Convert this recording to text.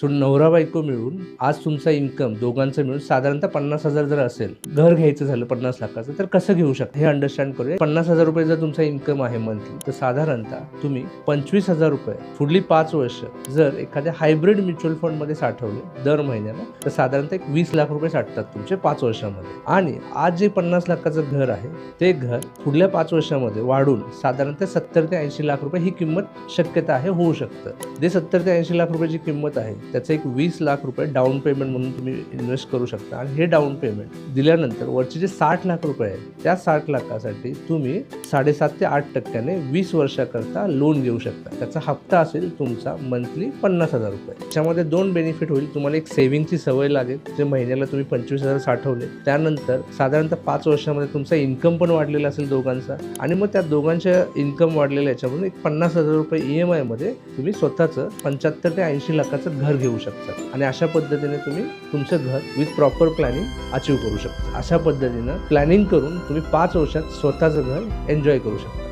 So नवरा बायको मिळून आज तुमचा इन्कम दोघांचं मिळून साधारणतः 50,000 जर असेल, घर घ्यायचं झालं 50 लाखाचं, तर कसं घेऊ शकता हे अंडरस्टँड करूया. 50,000 रुपये जर तुमचा इन्कम आहे मंथली, तर साधारणतः तुम्ही 25,000 रुपये पुढली 5 वर्ष जर एखाद्या हायब्रिड म्युच्युअल फंड मध्ये साठवले दर महिन्याला, तर साधारणतः एक 20 लाख रुपये साठतात तुमचे 5 वर्षामध्ये. आणि आज जे 50 लाखाचं घर आहे ते घर पुढल्या 5 वर्षामध्ये वाढून साधारणतः 70 ते 80 लाख रुपये ही किंमत शक्यता आहे, होऊ शकतं. जे 70 ते 80 लाख रुपयाची किंमत आहे त्याचं एक 20 लाख रुपये डाऊन पेमेंट म्हणून तुम्ही इन्व्हेस्ट करू शकता. आणि हे डाऊन पेमेंट दिल्यानंतर वरचे जे 60 लाख रुपये आहेत त्या 60 लाखासाठी तुम्ही 7.5 ते 8% 20 वर्षाकरता लोन घेऊ शकता. त्याचा हप्ता असेल तुमचा मंथली 50,000 रुपये. त्याच्यामध्ये 2 बेनिफिट होईल. तुम्हाला एक सेव्हिंगची सवय लागेल, जे महिन्याला तुम्ही 25,000 साठवले, त्यानंतर साधारणतः 5 वर्षामध्ये तुमचा इन्कम पण वाढलेला असेल दोघांचा, आणि मग त्या दोघांच्या इन्कम वाढलेल्या याच्यामधून एक 50,000 रुपये EMI मध्ये तुम्ही स्वतःचं 75 ते 80 लाखाचं घर घेऊ शकता. आणि अशा पद्धतीने तुम्ही तुमचं घर विथ प्रॉपर प्लॅनिंग अचीव करू शकता. अशा पद्धतीनं प्लॅनिंग करून तुम्ही 5 वर्षात स्वतःचं घर एन्जॉय करू शकता.